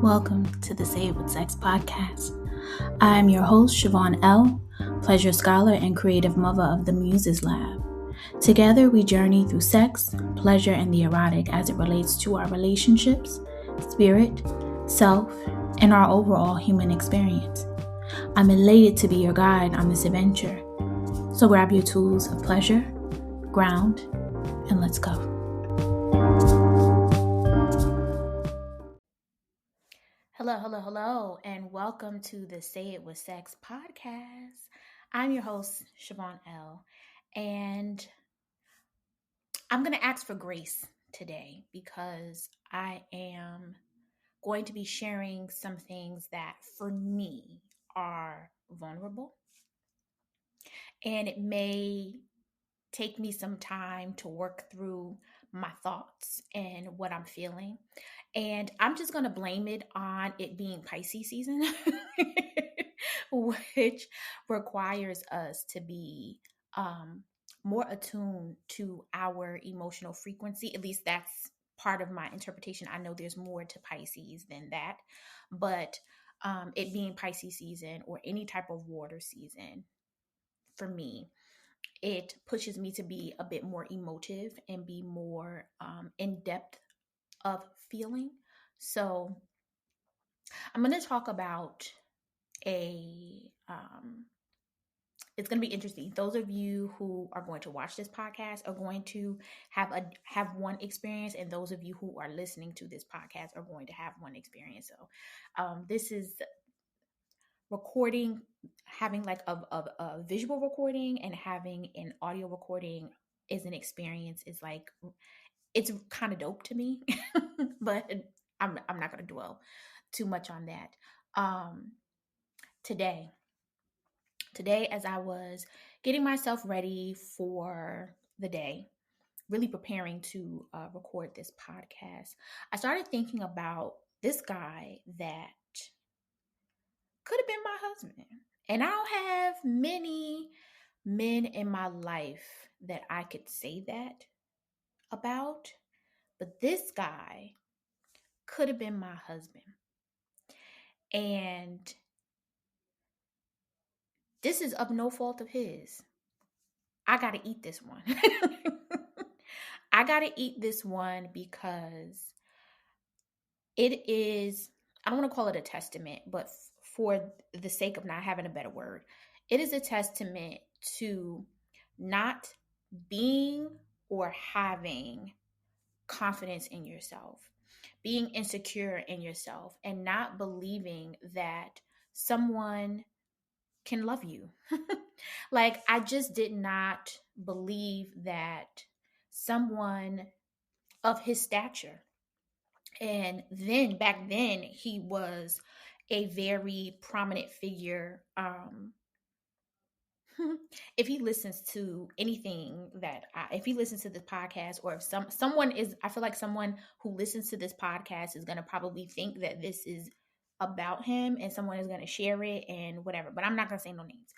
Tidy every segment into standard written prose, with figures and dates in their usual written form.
Welcome to the Say It With Sex podcast. I'm your host, Siobhan L., pleasure scholar and creative mother of the Muses Lab. Together, we journey through sex, pleasure, and the erotic as it relates to our relationships, spirit, self, and our overall human experience. I'm elated to be your guide on this adventure. So grab your tools of pleasure, ground, and let's go. Hello, and welcome to the Say It With Sex podcast. I'm your host, Siobhan L., and I'm going to ask for grace today because I am going to be sharing some things that, for me, are vulnerable, and it may take me some time to work through my thoughts and what I'm feeling. And I'm just going to blame it on it being Pisces season, which requires us to be more attuned to our emotional frequency. At least that's part of my interpretation. I know there's more to Pisces than that, but it being Pisces season or any type of water season, for me, it pushes me to be a bit more emotive and be more in depth of feeling. So I'm going to talk about it's going to be interesting. Those of you who are going to watch this podcast are going to have one experience, and those of you who are listening to this podcast are going to have one experience. So this is recording, having like a visual recording and having an audio recording is an experience. It's kind of dope to me, but I'm not going to dwell too much on that. Today, as I was getting myself ready for the day, really preparing to record this podcast, I started thinking about this guy that could have been my husband. And I don't have many men in my life that I could say that about, but this guy could have been my husband. And this is of no fault of his. I got to eat this one. I got to eat this one because it is, I don't want to call it a testament, but for the sake of not having a better word, it is a testament to not being or having confidence in yourself, being insecure in yourself, and not believing that someone can love you. Like, I just did not believe that someone of his stature, and then back then he was a very prominent figure. If he listens to anything if he listens to this podcast, or if someone is, I feel like someone who listens to this podcast is going to probably think that this is about him, and someone is going to share it and whatever, but I'm not going to say no names.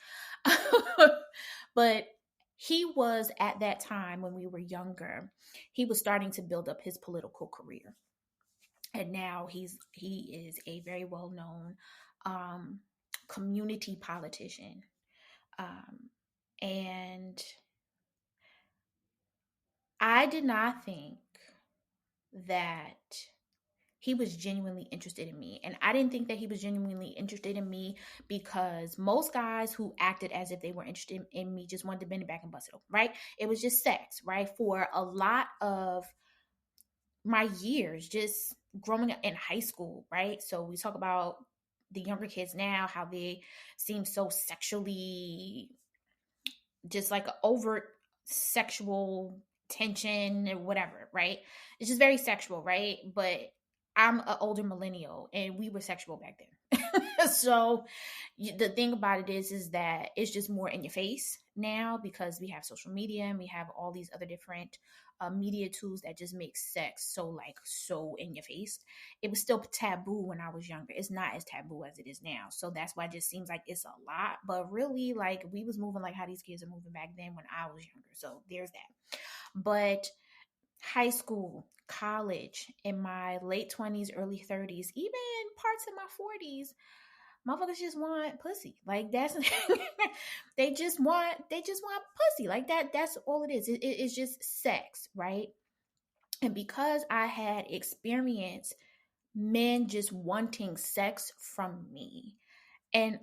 But he was, at that time when we were younger, he was starting to build up his political career. And now he is a very well-known community politician. And I did not think that he was genuinely interested in me. And I didn't think that he was genuinely interested in me because most guys who acted as if they were interested in me just wanted to bend it back and bust it open, right? It was just sex, right? For a lot of my years, just growing up in high school, right? So we talk about the younger kids now, how they seem so sexually, just like overt sexual tension or whatever, right? It's just very sexual, right? But I'm an older millennial, and we were sexual back then. So the thing about it is that it's just more in your face now because we have social media and we have all these other different media tools that just make sex so in your face. It was still taboo when I was younger. It's not as taboo as it is now. So that's why it just seems like it's a lot. But really, like, we was moving like how these kids are moving back then when I was younger. So there's that. But high school, college, in my late 20s, early 30s, even parts of my 40s, motherfuckers just want pussy. Like that's they just want pussy. Like that's all it is. It's just sex, right? And because I had experienced men just wanting sex from me, and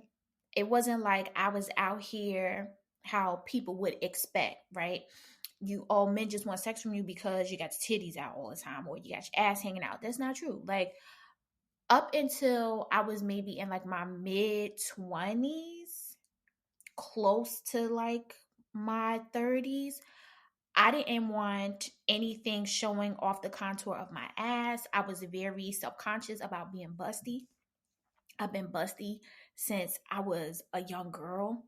it wasn't like I was out here how people would expect, right? You all men just want sex from you because you got your titties out all the time or you got your ass hanging out. That's not true. Like up until I was maybe in like my mid 20s, close to like my 30s, I didn't want anything showing off the contour of my ass. I was very self-conscious about being busty. I've been busty since I was a young girl.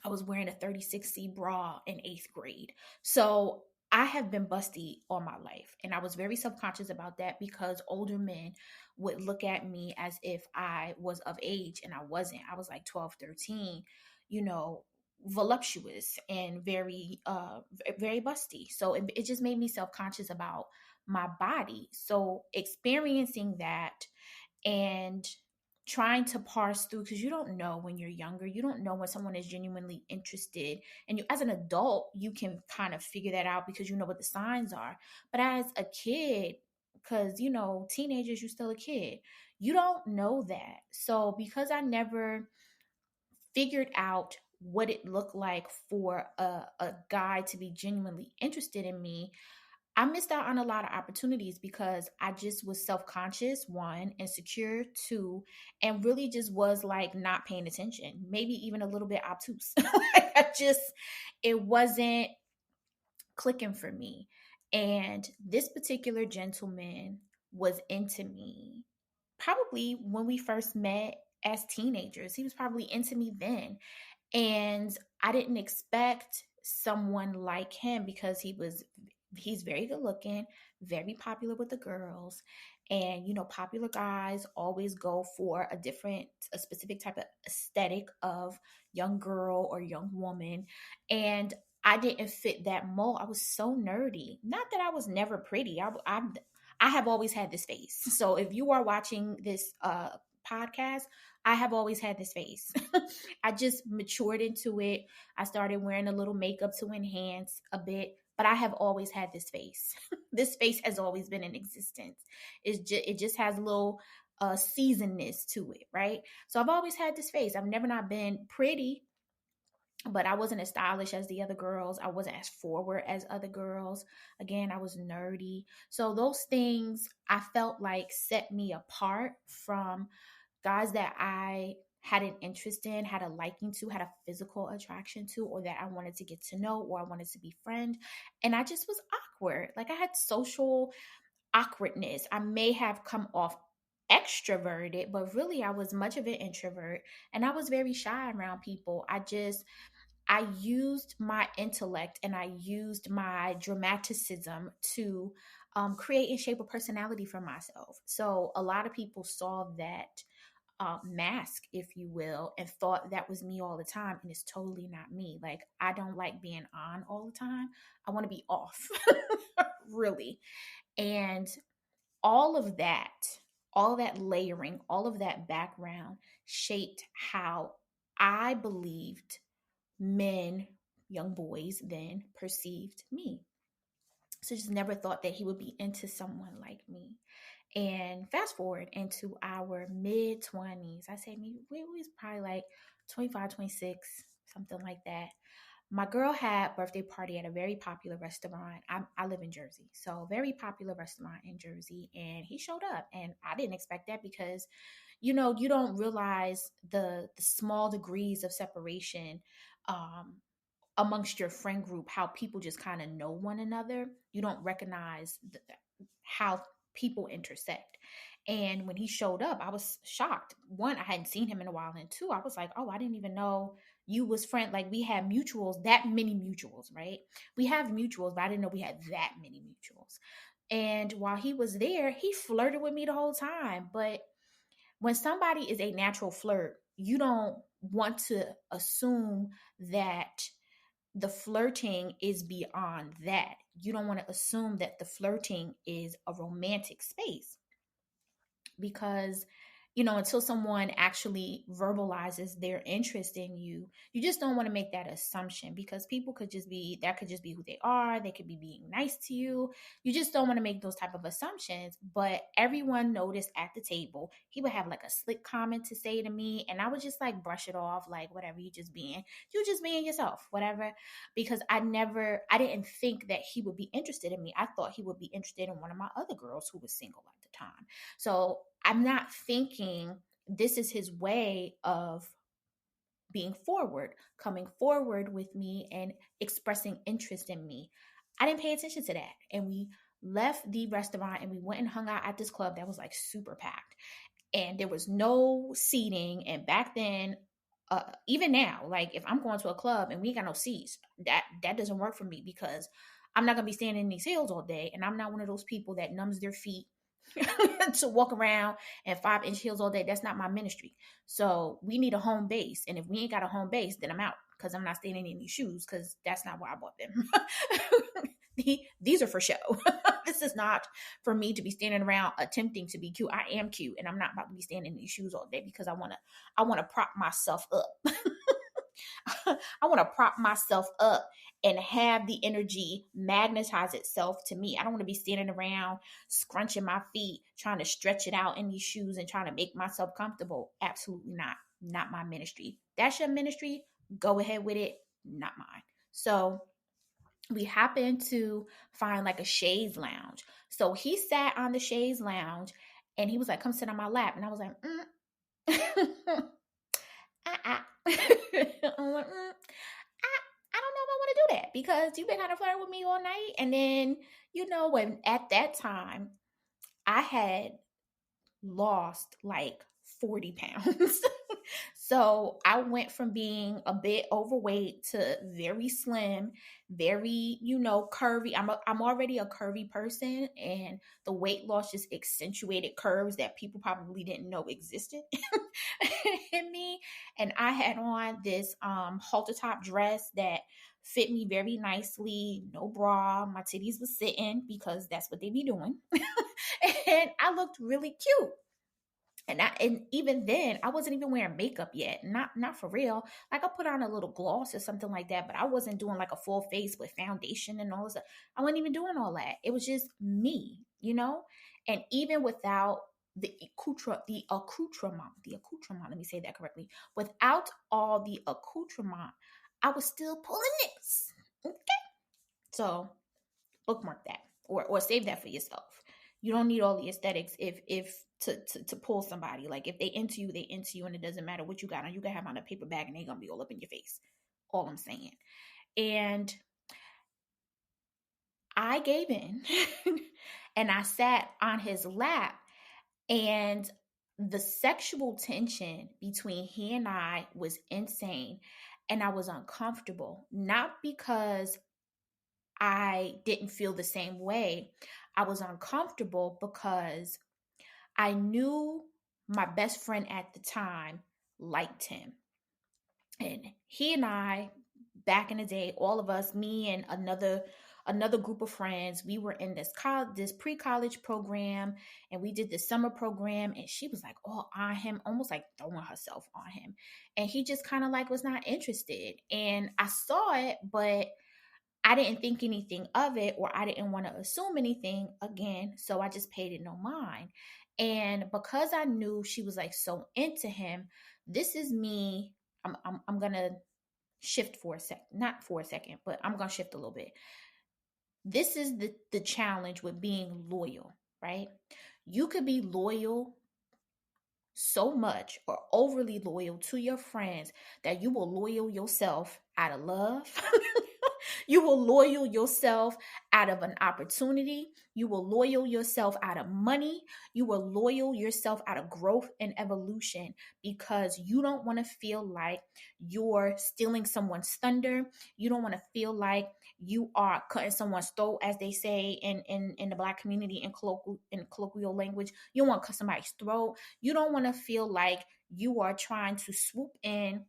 I was wearing a 36C bra in eighth grade. So I have been busty all my life. And I was very self-conscious about that because older men would look at me as if I was of age and I wasn't. I was like 12, 13, you know, voluptuous and very busty. So it just made me self-conscious about my body. So experiencing that and trying to parse through, because you don't know when you're younger, you don't know when someone is genuinely interested, and you as an adult you can kind of figure that out because you know what the signs are. But as a kid, because you know teenagers, you're still a kid, you don't know that. So because I never figured out what it looked like for a guy to be genuinely interested in me, I missed out on a lot of opportunities because I just was self conscious, one, insecure, two, and really just was like not paying attention, maybe even a little bit obtuse. Like it wasn't clicking for me. And this particular gentleman was into me probably when we first met as teenagers. He was probably into me then. And I didn't expect someone like him because he's very good looking, very popular with the girls. And you know, popular guys always go for a specific type of aesthetic of young girl or young woman. And I didn't fit that mold. I was so nerdy. Not that I was never pretty. I have always had this face. So if you are watching this podcast, I have always had this face. I just matured into it. I started wearing a little makeup to enhance a bit, but I have always had this face. This face has always been in existence. It just has a little seasonness to it, right? So I've always had this face. I've never not been pretty, but I wasn't as stylish as the other girls. I wasn't as forward as other girls. Again, I was nerdy. So those things I felt like set me apart from guys that I had an interest in, had a liking to, had a physical attraction to, or that I wanted to get to know, or I wanted to befriend. And I just was awkward. Like I had social awkwardness. I may have come off extroverted, but really I was much of an introvert and I was very shy around people. I used my intellect and I used my dramaticism to create and shape a personality for myself. So a lot of people saw that mask, if you will, and thought that was me all the time. And it's totally not me. Like, I don't like being on all the time. I want to be off, really. And all of that, all that layering, all of that background shaped how I believed men, young boys then perceived me. So just never thought that he would be into someone like me. And fast forward into our mid 20s, I say maybe we was probably like 25, 26, something like that. My girl had birthday party at a very popular restaurant. I live in Jersey, so very popular restaurant in Jersey, and he showed up, and I didn't expect that because, you know, you don't realize the small degrees of separation um, amongst your friend group, how people just kind of know one another. You don't recognize how people intersect. And when he showed up, I was shocked. One, I hadn't seen him in a while, and two, I was like, oh, I didn't even know you was friend. Like we had mutuals, that many mutuals, right? We have mutuals, but I didn't know we had that many mutuals. And while he was there, he flirted with me the whole time. But when somebody is a natural flirt, you don't want to assume that the flirting is beyond that. You don't want to assume that the flirting is a romantic space, because until someone actually verbalizes their interest in you, you just don't want to make that assumption, because people could just be, that could just be who they are. They could be being nice to you. You just don't want to make those type of assumptions. But everyone noticed at the table, he would have like a slick comment to say to me, and I would just like brush it off, like, whatever, you just being yourself, whatever. Because I didn't think that he would be interested in me. I thought he would be interested in one of my other girls who was single at the time. So I'm not thinking this is his way of being forward, coming forward with me and expressing interest in me. I didn't pay attention to that. And we left the restaurant and we went and hung out at this club that was like super packed. And there was no seating. And back then, even now, like if I'm going to a club and we ain't got no seats, that doesn't work for me, because I'm not gonna be standing in these heels all day, and I'm not one of those people that numbs their feet to walk around in 5-inch heels all day. That's not my ministry. So we need a home base. And if we ain't got a home base, then I'm out, because I'm not standing in these shoes, because that's not why I bought them. These are for show. This is not for me to be standing around attempting to be cute. I am cute, and I'm not about to be standing in these shoes all day, because I wanna prop myself up. I want to prop myself up and have the energy magnetize itself to me. I don't want to be standing around scrunching my feet, trying to stretch it out in these shoes and trying to make myself comfortable. Absolutely not. Not my ministry. That's your ministry. Go ahead with it. Not mine. So we happened to find like a chaise lounge. So he sat on the chaise lounge and he was like, come sit on my lap. And I was like, uh-uh. I'm like, I don't know if I want to do that, because you've been kind of flirting with me all night. And then, when at that time I had lost like 40 pounds. So I went from being a bit overweight to very slim, very, curvy. I'm already a curvy person, and the weight loss just accentuated curves that people probably didn't know existed in me. And I had on this halter top dress that fit me very nicely, no bra. My titties was sitting, because that's what they be doing. And I looked really cute. And even then, I wasn't even wearing makeup yet. Not for real. Like, I put on a little gloss or something like that, but I wasn't doing like a full face with foundation and all this stuff. I wasn't even doing all that. It was just me. And even without the accoutrement, let me say that correctly. Without all the accoutrement, I was still pulling this. Okay. So bookmark that, or save that for yourself. You don't need all the aesthetics if to pull somebody. Like, if they into you, they into you, and it doesn't matter what you got on. You can have on a paper bag and they're gonna be all up in your face. All I'm saying. And I gave in and I sat on his lap, and the sexual tension between he and I was insane, and I was uncomfortable, not because I didn't feel the same way. I was uncomfortable because I knew my best friend at the time liked him. And he and I, back in the day, all of us, me and another group of friends, we were in this pre-college program, and we did this summer program, and she was like all on him, almost like throwing herself on him. And he just kind of like was not interested. And I saw it, but I didn't think anything of it, or I didn't want to assume anything again. So I just paid it no mind. And because I knew she was like so into him, this is me. I'm going to shift for a second, not for a second, but I'm going to shift a little bit. This is the challenge with being loyal, right? You could be loyal so much, or overly loyal to your friends, that you will loyal yourself out of love. You will loyal yourself out of an opportunity. You will loyal yourself out of money. You will loyal yourself out of growth and evolution, because you don't want to feel like you're stealing someone's thunder. You don't want to feel like you are cutting someone's throat, as they say in the Black community, in colloquial language. You don't want to cut somebody's throat. You don't want to feel like you are trying to swoop in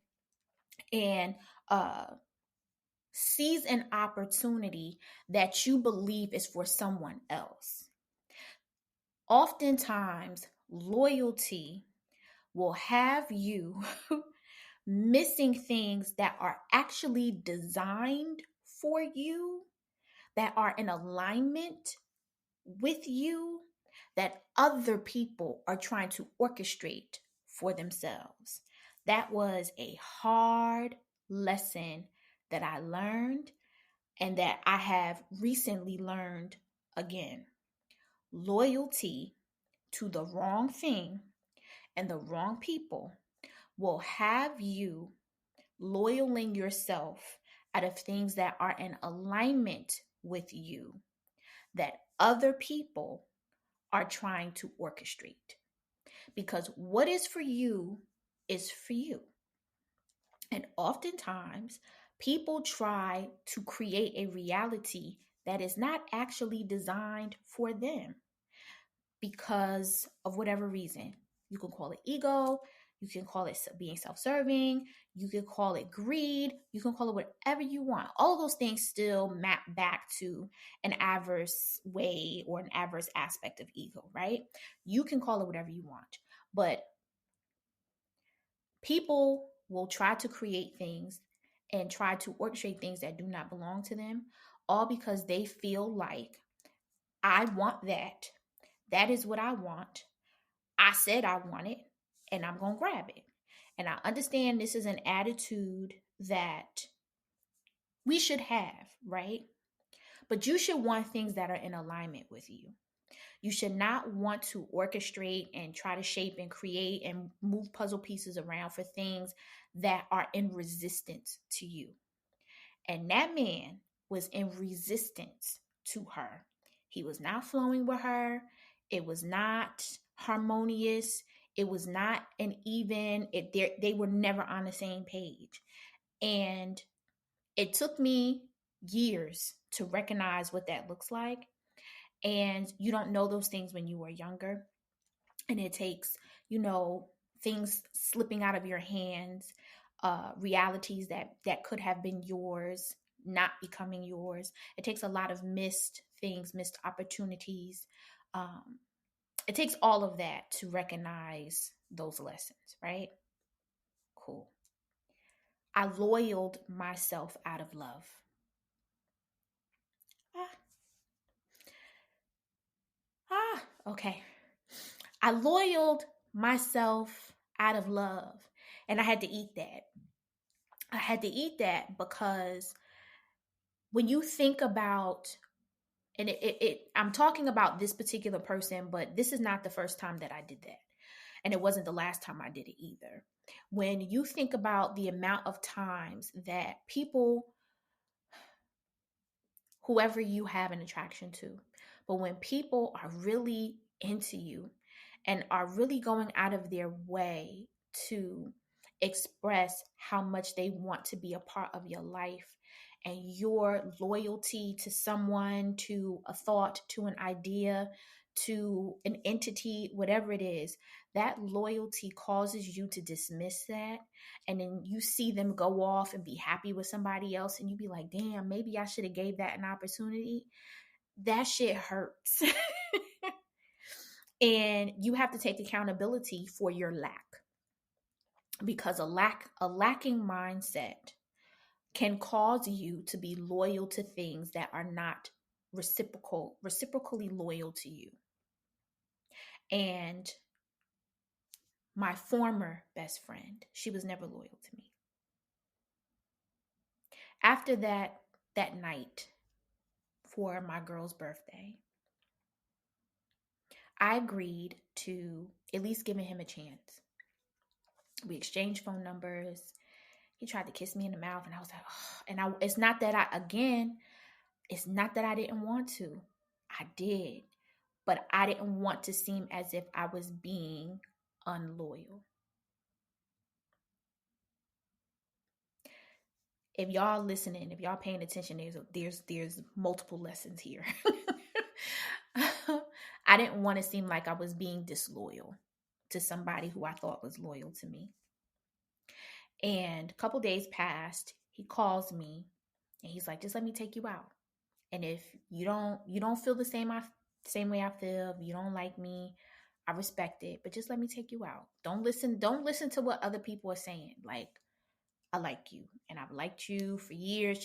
and sees an opportunity that you believe is for someone else. Oftentimes, loyalty will have you missing things that are actually designed for you, that are in alignment with you, that other people are trying to orchestrate for themselves. That was a hard lesson that I learned and that I have recently learned again. Loyalty to the wrong thing and the wrong people will have you loyaling yourself out of things that are in alignment with you, that other people are trying to orchestrate. Because what is for you is for you. And oftentimes, people try to create a reality that is not actually designed for them because of whatever reason. You can call it ego, you can call it being self serving, you can call it greed, you can call it whatever you want. All of those things still map back to an adverse way or an adverse aspect of ego, right? You can call it whatever you want. But people will try to create things and try to orchestrate things that do not belong to them, all because they feel like, I want that. That is what I want. I said I want it, and I'm going to grab it. And I understand this is an attitude that we should have, right? But you should want things that are in alignment with you. You should not want to orchestrate and try to shape and create and move puzzle pieces around for things that are in resistance to you. And that man was in resistance to her. He was not flowing with her. It was not harmonious. It was not an even, they were never on the same page. And it took me years to recognize what that looks like. And you don't know those things when you were younger. And it takes, things slipping out of your hands, realities that could have been yours not becoming yours. It takes a lot of missed things, missed opportunities. It takes all of that to recognize those lessons, right? Cool. I loyaled myself out of love. Okay. I loyaled myself out of love, and I had to eat that. I had to eat that because when you think about, and I'm talking about this particular person, but this is not the first time that I did that. And it wasn't the last time I did it either. When you think about the amount of times that people, whoever you have an attraction to, but when people are really into you and are really going out of their way to express how much they want to be a part of your life, and your loyalty to someone, to a thought, to an idea, to an entity, whatever it is, that loyalty causes you to dismiss that. And then you see them go off and be happy with somebody else, and you be like, damn, maybe I should have gave that an opportunity. That shit hurts. And you have to take accountability for your lack, because a lacking mindset can cause you to be loyal to things that are not reciprocally loyal to you. And my former best friend, she was never loyal to me. After that night for my girl's birthday, I agreed to at least giving him a chance. We exchanged phone numbers. He tried to kiss me in the mouth, and I was like, oh. And it's not that I didn't want to. I did. But I didn't want to seem as if I was being unloyal. If y'all listening, if y'all paying attention, there's multiple lessons here. I didn't want to seem like I was being disloyal to somebody who I thought was loyal to me. And a couple days passed. He calls me And he's like, just let me take you out. And if you don't feel the same way I feel, if you don't like me, I respect it, but just let me take you out. Don't listen to what other people are saying. Like, I like you and I've liked you for years.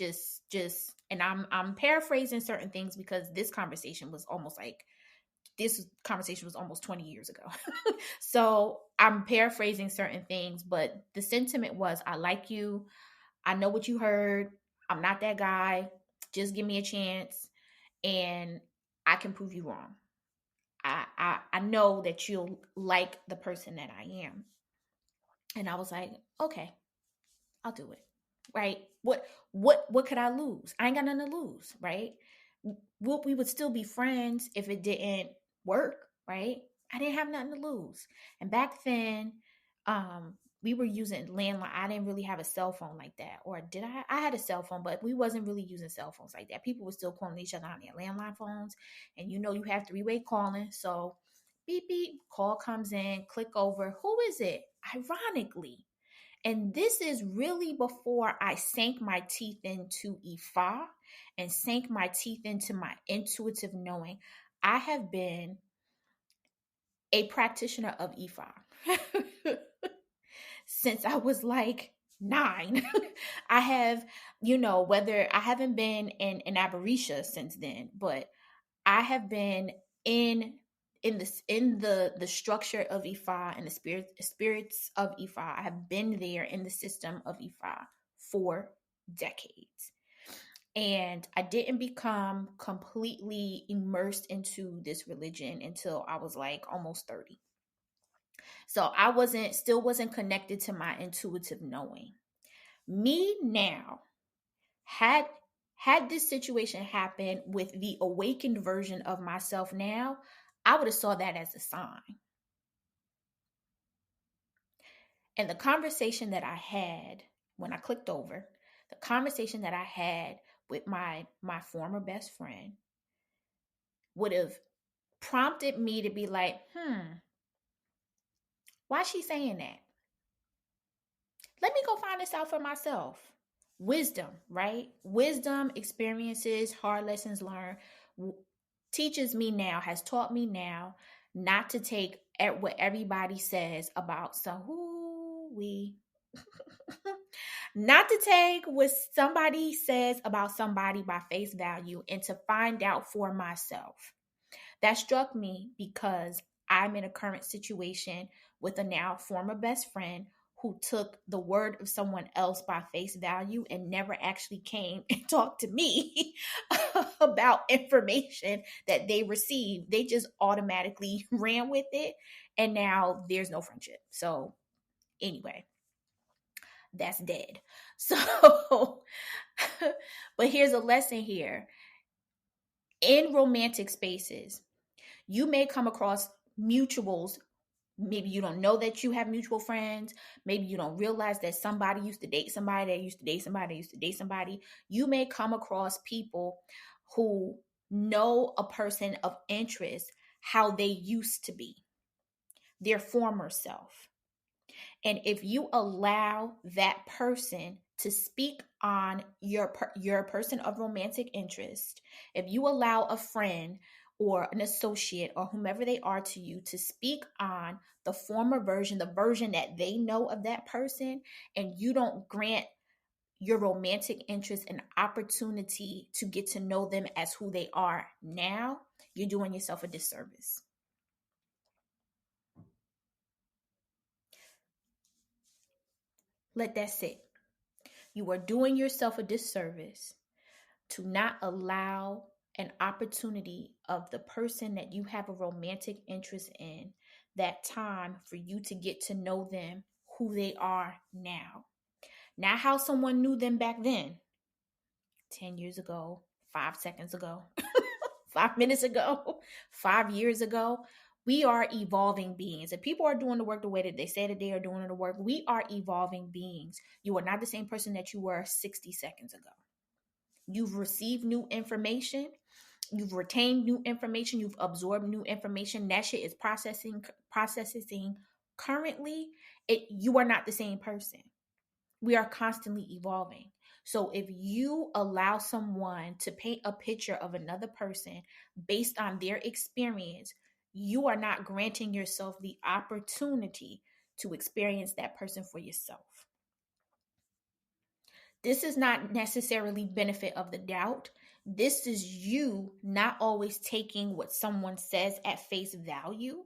Just and I'm paraphrasing certain things because this conversation was almost 20 years ago. So I'm paraphrasing certain things, but the sentiment was, I like you. I know what you heard. I'm not that guy. Just give me a chance and I can prove you wrong. I know that you'll like the person that I am. And I was like, okay, I'll do it. Right? What could I lose? I ain't got nothing to lose, right? We would still be friends if it didn't work, right? I didn't have nothing to lose. And back then, we were using landline. I didn't really have a cell phone like that. Or did I? I had a cell phone, but we wasn't really using cell phones like that. People were still calling each other on their landline phones. And you have three-way calling. So beep beep, call comes in, click over. Who is it? Ironically, and this is really before I sank my teeth into Ifa and sank my teeth into my intuitive knowing. I have been a practitioner of Ifa since I was like 9. I have, whether I haven't been in an Aberisha since then, but I have been in the structure of Ifa and the spirits of Ifa. I have been there in the system of Ifa for decades. And I didn't become completely immersed into this religion until I was like almost 30. So I still wasn't connected to my intuitive knowing. Me now, had this situation happen with the awakened version of myself now, I would have saw that as a sign. And the conversation that I had when I clicked over, the conversation that I had with my former best friend would have prompted me to be like, why is she saying that? Let me go find this out for myself. Wisdom, right? Wisdom, experiences, hard lessons learned teaches me now, has taught me now not to take what everybody says about not to take what somebody says about somebody by face value and to find out for myself. That struck me because I'm in a current situation with a now former best friend who took the word of someone else by face value and never actually came and talked to me about information that they received. They just automatically ran with it, and now there's no friendship. So anyway, that's dead. So, but here's a lesson here. In romantic spaces, you may come across mutuals. Maybe you don't know that you have mutual friends. Maybe you don't realize that somebody used to date somebody that used to date somebody that used to date somebody. You may come across people who know a person of interest, how they used to be, their former self. And if you allow that person to speak on your person of romantic interest, if you allow a friend or an associate or whomever they are to you to speak on the former version, the version that they know of that person, and you don't grant your romantic interest an opportunity to get to know them as who they are now, you're doing yourself a disservice. Let that sit. You are doing yourself a disservice to not allow an opportunity of the person that you have a romantic interest in, that time for you to get to know them, who they are now. Not how someone knew them back then, 10 years ago, 5 seconds ago, 5 minutes ago, 5 years ago. We are evolving beings. If people are doing the work the way that they say that they are doing the work, we are evolving beings. You are not the same person that you were 60 seconds ago. You've received new information. You've retained new information. You've absorbed new information. That shit is processing currently. You are not the same person. We are constantly evolving. So if you allow someone to paint a picture of another person based on their experience, you are not granting yourself the opportunity to experience that person for yourself. This is not necessarily benefit of the doubt. This is you not always taking what someone says at face value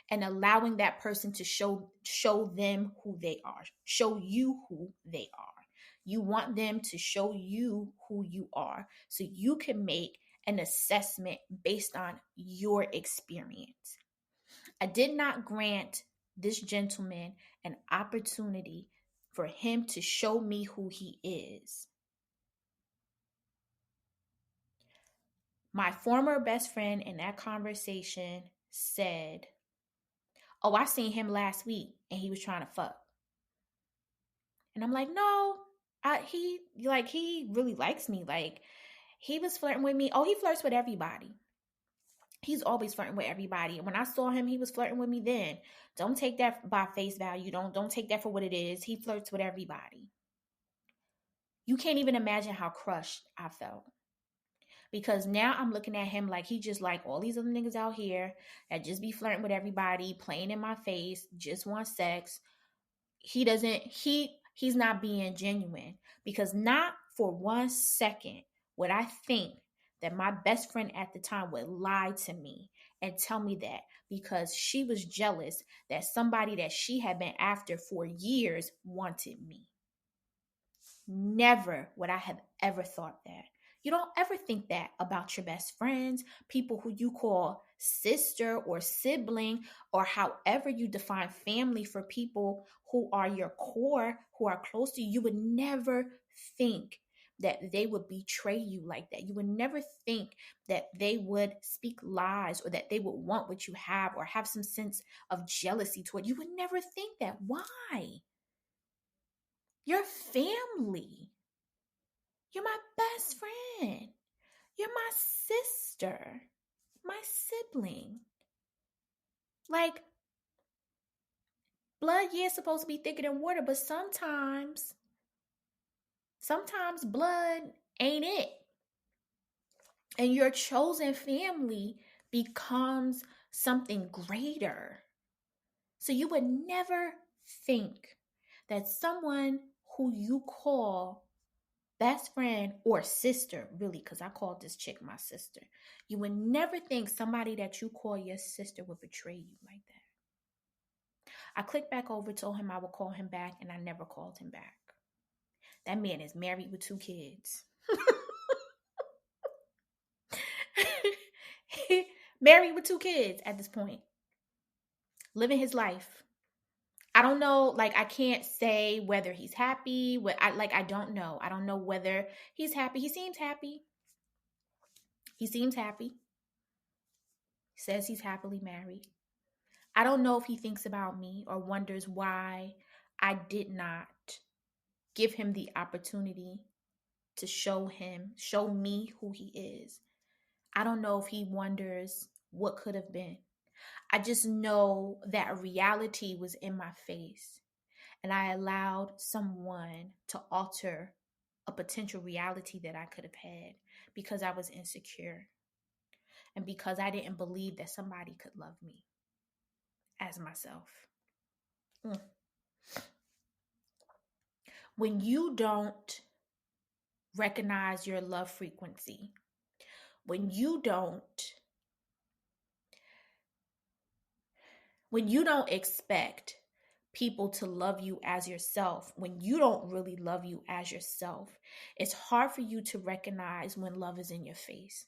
and allowing that person to show them who they are, show you who they are. You want them to show you who you are so you can make an assessment based on your experience. I did not grant this gentleman an opportunity for him to show me who he is. My former best friend in that conversation said, "Oh, I seen him last week and he was trying to fuck." And I'm like, "No, he really likes me. Like, he was flirting with me. Oh, he flirts with everybody. He's always flirting with everybody. And when I saw him, he was flirting with me then. Don't take that by face value. Don't take that for what it is. He flirts with everybody." You can't even imagine how crushed I felt. Because now I'm looking at him like he just like all these other niggas out here that just be flirting with everybody, playing in my face, just want sex. He's not being genuine, because not for 1 second would I think that my best friend at the time would lie to me and tell me that because she was jealous that somebody that she had been after for years wanted me. Never would I have ever thought that. You don't ever think that about your best friends, people who you call sister or sibling, or however you define family for people who are your core, who are close to you. You would never think that they would betray you like that. You would never think that they would speak lies or that they would want what you have or have some sense of jealousy toward you. You would never think that. Why? Your family. You're my best friend. You're my sister, my sibling. Like, blood, yeah, is supposed to be thicker than water, but sometimes blood ain't it. And your chosen family becomes something greater. So you would never think that someone who you call best friend or sister, really, because I called this chick my sister. You would never think somebody that you call your sister would betray you like that. I clicked back over, told him I would call him back, and I never called him back. That man is married with 2 kids. Married with 2 kids at this point. Living his life. I don't know, like, I can't say whether he's happy. I don't know. I don't know whether he's happy. He seems happy. He seems happy. He says he's happily married. I don't know if he thinks about me or wonders why I did not give him the opportunity to show me who he is. I don't know if he wonders what could have been. I just know that reality was in my face, and I allowed someone to alter a potential reality that I could have had because I was insecure and because I didn't believe that somebody could love me as myself. Mm. When you don't recognize your love frequency, when you don't expect people to love you as yourself, when you don't really love you as yourself, it's hard for you to recognize when love is in your face.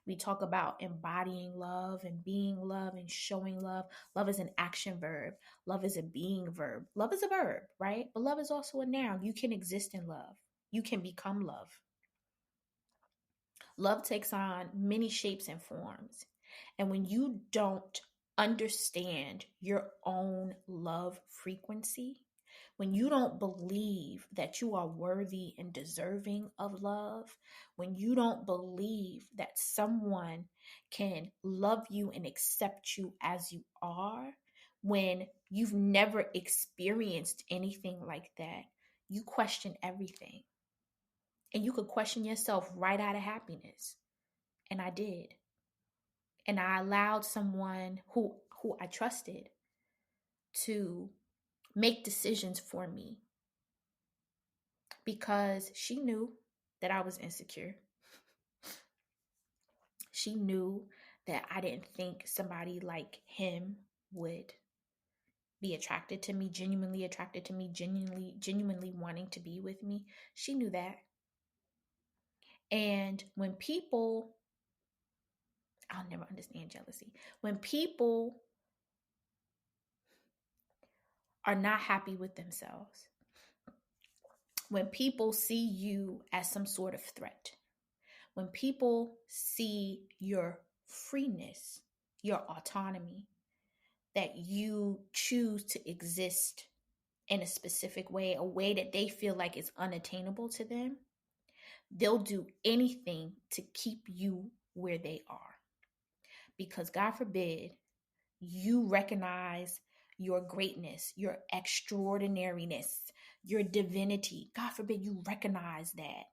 We talk about embodying love and being love and showing love. Love is an action verb. Love is a being verb. Love is a verb, right? But love is also a noun. You can exist in love. You can become love. Love takes on many shapes and forms. And when you don't understand your own love frequency, when you don't believe that you are worthy and deserving of love, when you don't believe that someone can love you and accept you as you are, when you've never experienced anything like that, you question everything. And you could question yourself right out of happiness. And I did. And I allowed someone who I trusted to make decisions for me because she knew that I was insecure. She knew that I didn't think somebody like him would be attracted to me, genuinely attracted to me, genuinely wanting to be with me. She knew that. And when people, I'll never understand jealousy. When people are not happy with themselves, when people see you as some sort of threat, when people see your freeness, your autonomy, that you choose to exist in a specific way, a way that they feel like is unattainable to them, they'll do anything to keep you where they are. Because God forbid you recognize your greatness, your extraordinariness, your divinity. God forbid you recognize that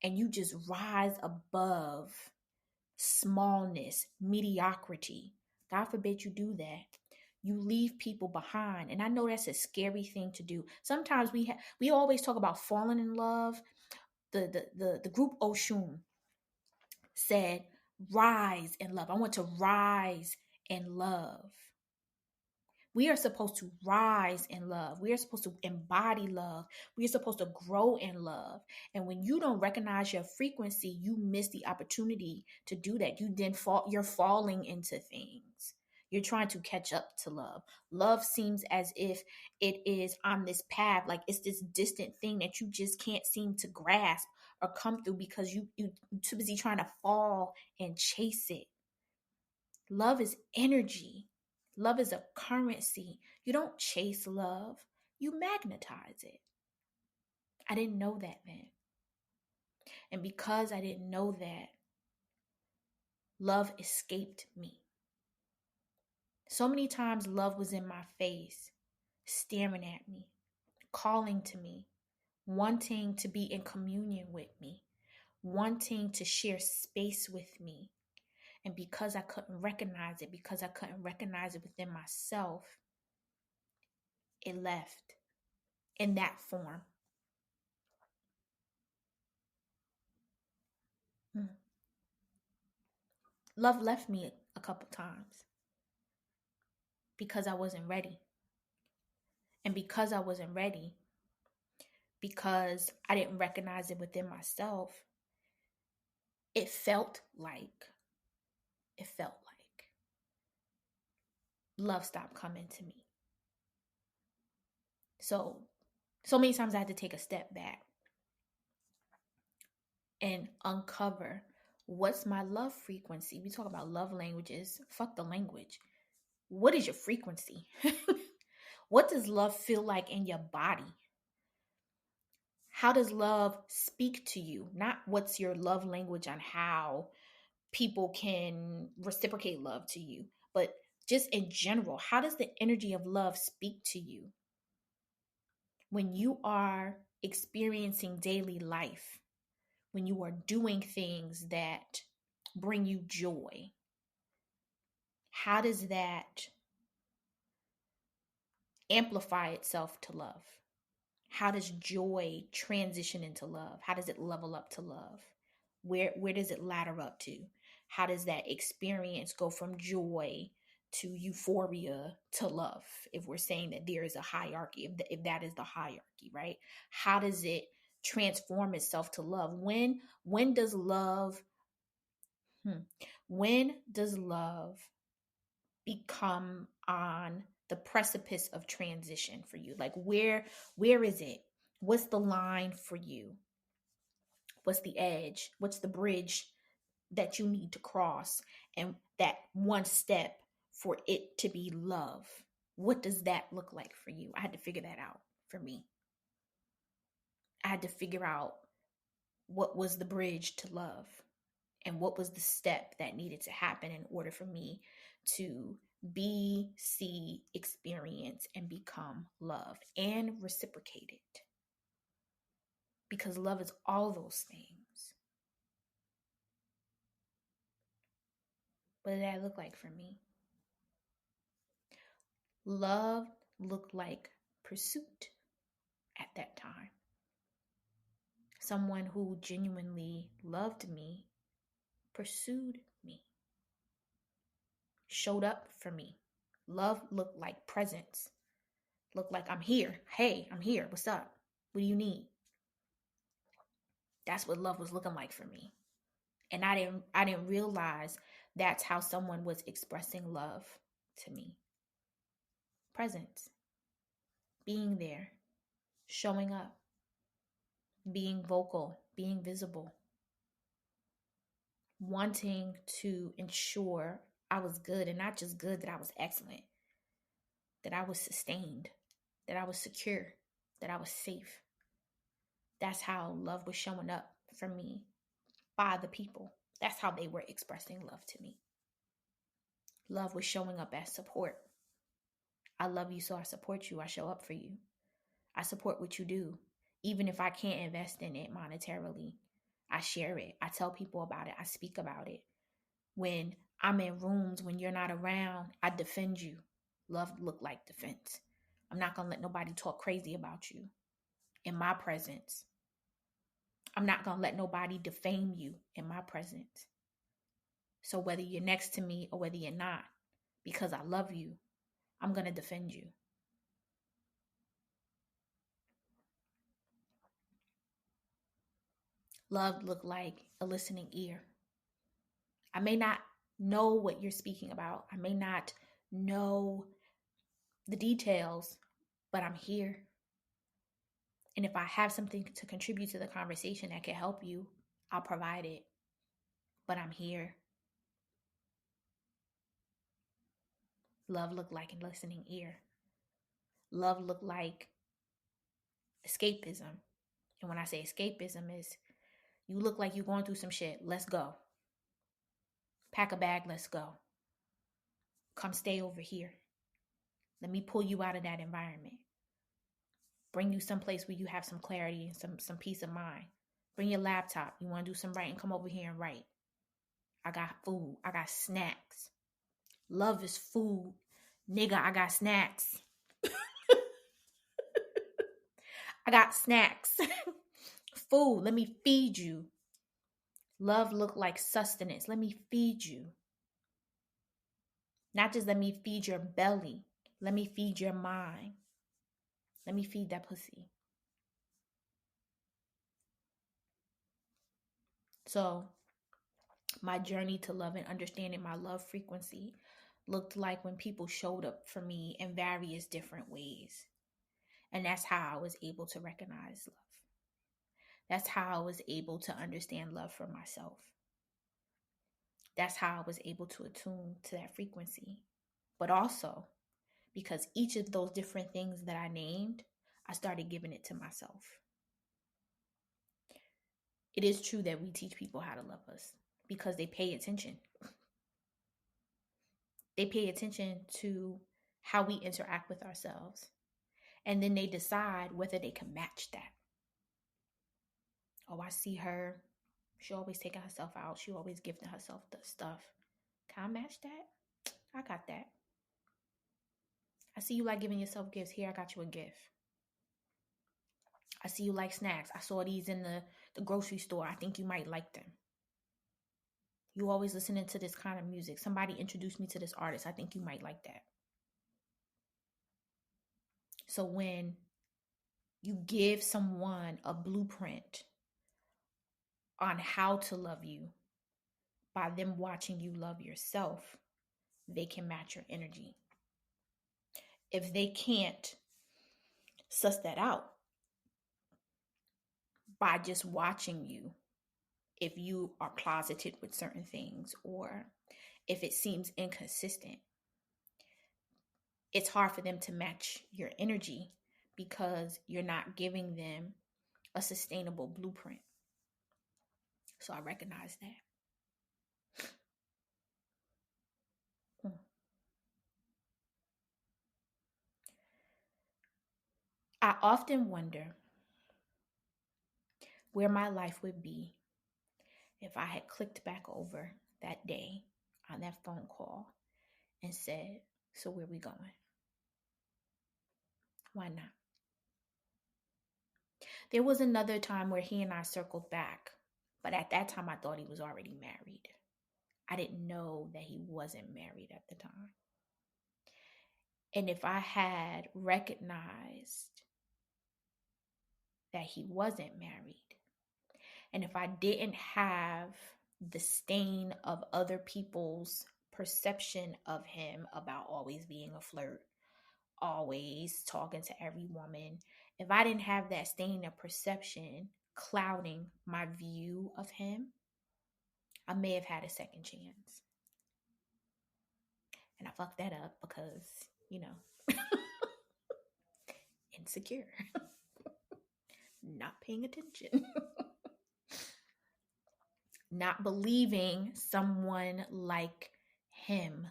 and you just rise above smallness, mediocrity. God forbid you do that. You leave people behind. And I know that's a scary thing to do. Sometimes we always talk about falling in love. The group Oshun said, rise in love. I want to rise in love. We are supposed to rise in love. We are supposed to embody love. We are supposed to grow in love. And when you don't recognize your frequency, you miss the opportunity to do that. You're falling into things. You're trying to catch up to love. Love seems as if it is on this path, like it's this distant thing that you just can't seem to grasp or come through because you're too busy trying to fall and chase it. Love is energy. Love is a currency. You don't chase love, you magnetize it. I didn't know that then. And because I didn't know that, love escaped me. So many times, love was in my face, staring at me, calling to me, wanting to be in communion with me, wanting to share space with me. And because I couldn't recognize it, within myself, it left in that form. Love left me a couple times because I wasn't ready. And because I wasn't ready, because I didn't recognize it within myself, it felt like love stopped coming to me. So many times I had to take a step back and uncover what's my love frequency. We talk about love languages. Fuck the language. What is your frequency? What does love feel like in your body? How does love speak to you? Not what's your love language on how people can reciprocate love to you, but just in general, how does the energy of love speak to you when you are experiencing daily life, when you are doing things that bring you joy? How does that amplify itself to love? How does joy transition into love? How does it level up to love? Where does it ladder up to? How does that experience go from joy to euphoria to love? If we're saying that there is a hierarchy, if that is the hierarchy, right? How does it transform itself to love? When does love when does love become on the precipice of transition for you? Like where is it? What's the line for you? What's the edge? What's the bridge that you need to cross? And that one step for it to be love. What does that look like for you? I had to figure that out for me. I had to figure out what was the bridge to love and what was the step that needed to happen in order for me to be, see, experience, and become love and reciprocate it. because love is all those things. What did that look like for me? Love looked like pursuit at that time. Someone who genuinely loved me pursued me, showed up for me. Love looked like presence, looked like I'm here. Hey, I'm here. What's up? What do you need? That's what love was looking like for me. And I didn't realize that's how someone was expressing love to me. Presence, being there, showing up, being vocal, being visible, wanting to ensure I was good, and not just good, that I was excellent, that I was sustained, that I was secure, that I was safe. That's how love was showing up for me by the people. That's how they were expressing love to me. Love was showing up as support. I love you, so I support you. I show up for you. I support what you do. Even if I can't invest in it monetarily, I share it. I tell people about it. I speak about it. When I'm in rooms, when you're not around, I defend you. Love look like defense. I'm not going to let nobody talk crazy about you in my presence. I'm not going to let nobody defame you in my presence. So whether you're next to me or whether you're not, because I love you, I'm going to defend you. Love look like a listening ear. I may not know what you're speaking about. I may not know the details, but I'm here. And if I have something to contribute to the conversation that can help you, I'll provide it. But I'm here. Love look like a listening ear. Love look like escapism. And when I say escapism, is you look like you're going through some shit. Let's go. Pack a bag, let's go. Come stay over here. Let me pull you out of that environment. Bring you someplace where you have some clarity and some peace of mind. Bring your laptop. You want to do some writing? Come over here and write. I got food. I got snacks. Love is food. Nigga, I got snacks. I got snacks. Food. Let me feed you. Love look like sustenance. Let me feed you. Not just let me feed your belly. Let me feed your mind. Let me feed that pussy. So my journey to love and understanding my love frequency looked like when people showed up for me in various different ways. And that's how I was able to recognize love. That's how I was able to understand love for myself. That's how I was able to attune to that frequency. But also, because each of those different things that I named, I started giving it to myself. It is true that we teach people how to love us because they pay attention. They pay attention to how we interact with ourselves. And then they decide whether they can match that. Oh, I see her. She always taking herself out. She always gifting herself the stuff. Can I match that? I got that. I see you like giving yourself gifts. Here, I got you a gift. I see you like snacks. I saw these in the grocery store. I think you might like them. You always listening to this kind of music. Somebody introduced me to this artist. I think you might like that. So when you give someone a blueprint on how to love you by them watching you love yourself, they can match your energy. If they can't suss that out by just watching you, if you are closeted with certain things or if it seems inconsistent, it's hard for them to match your energy because you're not giving them a sustainable blueprint. So I recognize that. I often wonder where my life would be if I had clicked back over that day on that phone call and said, so where we going? Why not? There was another time where he and I circled back, but at that time I thought he was already married. I didn't know that he wasn't married at the time. And if I had recognized that he wasn't married, and if I didn't have the stain of other people's perception of him about always being a flirt, always talking to every woman, if I didn't have that stain of perception clouding my view of him, I may have had a second chance. And I fucked that up because, insecure, not paying attention, not believing someone like him,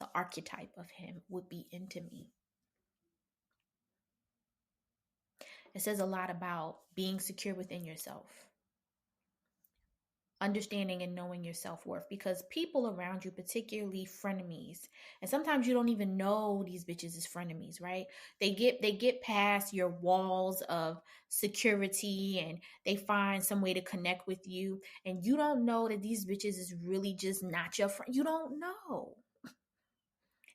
the archetype of him, would be into me. It says a lot about being secure within yourself, understanding and knowing your self-worth, because people around you, particularly frenemies, and sometimes you don't even know these bitches is frenemies, right? They get past your walls of security and they find some way to connect with you, and you don't know that these bitches is really just not your friend. You don't know.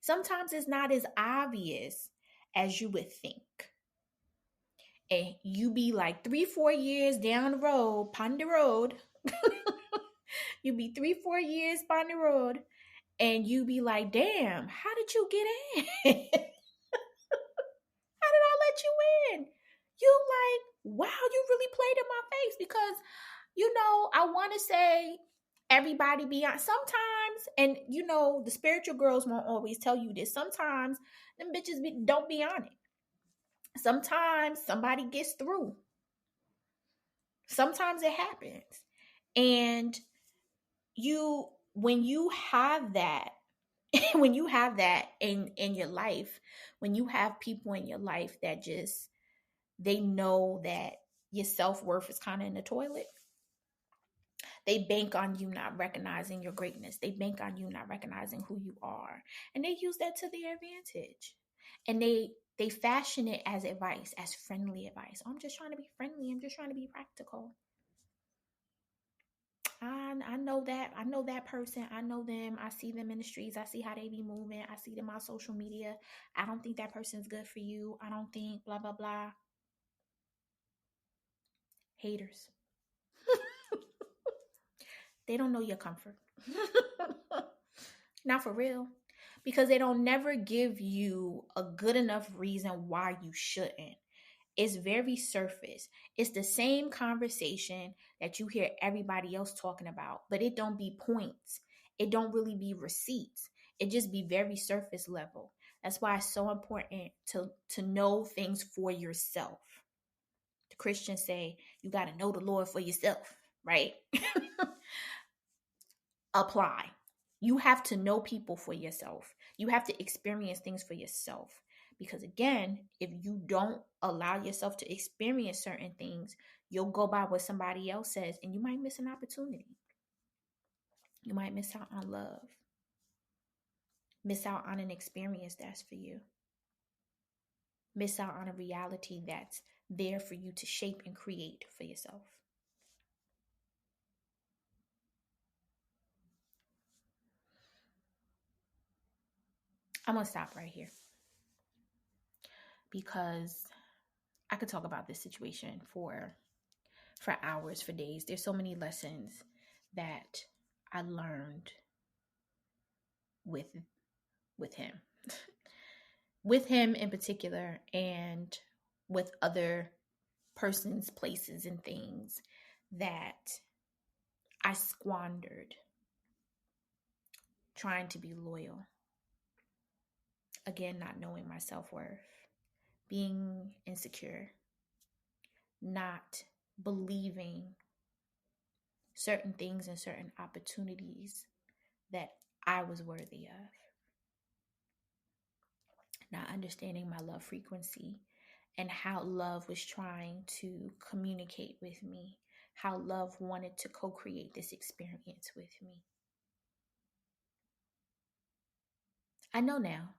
Sometimes it's not as obvious as you would think. And you be like 3-4 years down the road, pon the road. You be 3-4 years on the road, and you be like, damn, how did you get in? How did I let you in? You like, wow, you really played in my face, because I want to say everybody be on sometimes, and the spiritual girls won't always tell you this. Sometimes them bitches don't be on it. Sometimes somebody gets through. Sometimes it happens. And when you have that, when you have that in your life, when you have people in your life that just, they know that your self-worth is kind of in the toilet, they bank on you not recognizing your greatness. They bank on you not recognizing who you are. And they use that to their advantage. And they fashion it as advice, as friendly advice. Oh, I'm just trying to be friendly. I'm just trying to be practical. I know that. I know that person. I know them. I see them in the streets. I see how they be moving. I see them on social media. I don't think that person's good for you. I don't think blah, blah, blah. Haters. They don't know your comfort. Not for real. Because they don't never give you a good enough reason why you shouldn't. It's very surface. It's the same conversation that you hear everybody else talking about, but it don't be points. It don't really be receipts. It just be very surface level. That's why it's so important to know things for yourself. The Christians say you got to know the Lord for yourself, right? Apply. You have to know people for yourself. You have to experience things for yourself. Because again, if you don't allow yourself to experience certain things, you'll go by what somebody else says, and you might miss an opportunity. You might miss out on love. Miss out on an experience that's for you. Miss out on a reality that's there for you to shape and create for yourself. I'm going to stop right here, because I could talk about this situation for hours, for days. There's so many lessons that I learned with him. With him in particular, and with other persons, places, and things that I squandered trying to be loyal. Again, not knowing my self-worth, being insecure, not believing certain things and certain opportunities that I was worthy of, not understanding my love frequency, and how love was trying to communicate with me, how love wanted to co-create this experience with me. I know now.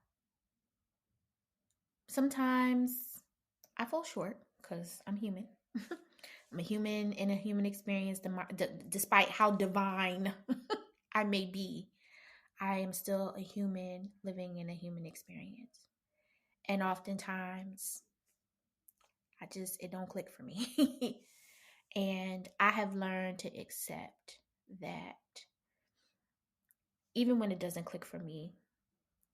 Sometimes I fall short because I'm human. I'm a human in a human experience, despite how divine I may be. I am still a human living in a human experience. And oftentimes, it don't click for me. And I have learned to accept that even when it doesn't click for me,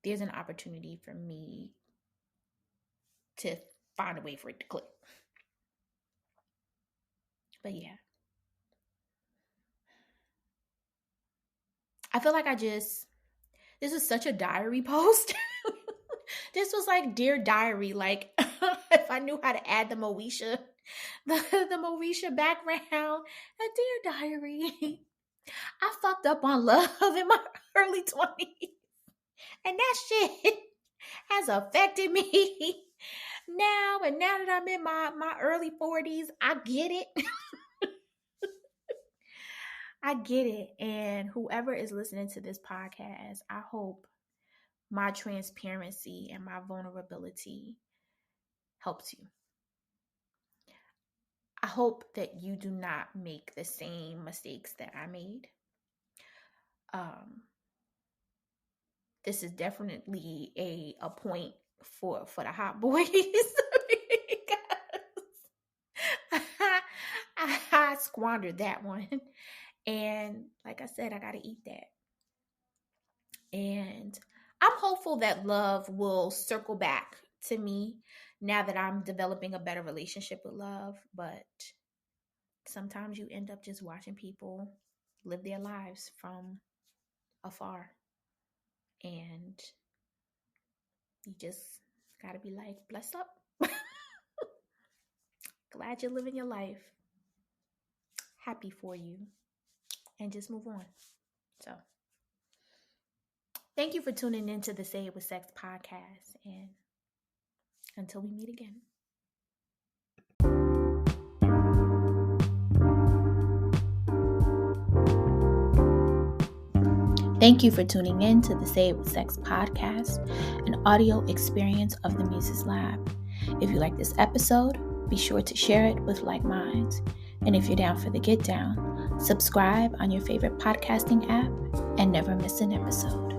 there's an opportunity for me to find a way for it to click. But yeah. I feel like this is such a diary post. This was like Dear Diary. Like, if I knew how to add the Moesha background, a Dear Diary. I fucked up on love in my early 20s. And that shit has affected me now. And now that I'm in my early 40s, I get it. I get it. And whoever is listening to this podcast, I hope my transparency and my vulnerability helps you. I hope that you do not make the same mistakes that I made. This is definitely a point for the hot boys. I squandered that one. And like I said, I got to eat that. And I'm hopeful that love will circle back to me now that I'm developing a better relationship with love. But sometimes you end up just watching people live their lives from afar. And you just got to be like, bless up. Glad you're living your life. Happy for you. And just move on. So, thank you for tuning into the Say It With Sex podcast. And until we meet again. Thank you for tuning in to the Say It With Sex podcast, an audio experience of the Muses Lab. If you like this episode, be sure to share it with like minds. And if you're down for the get down, subscribe on your favorite podcasting app and never miss an episode.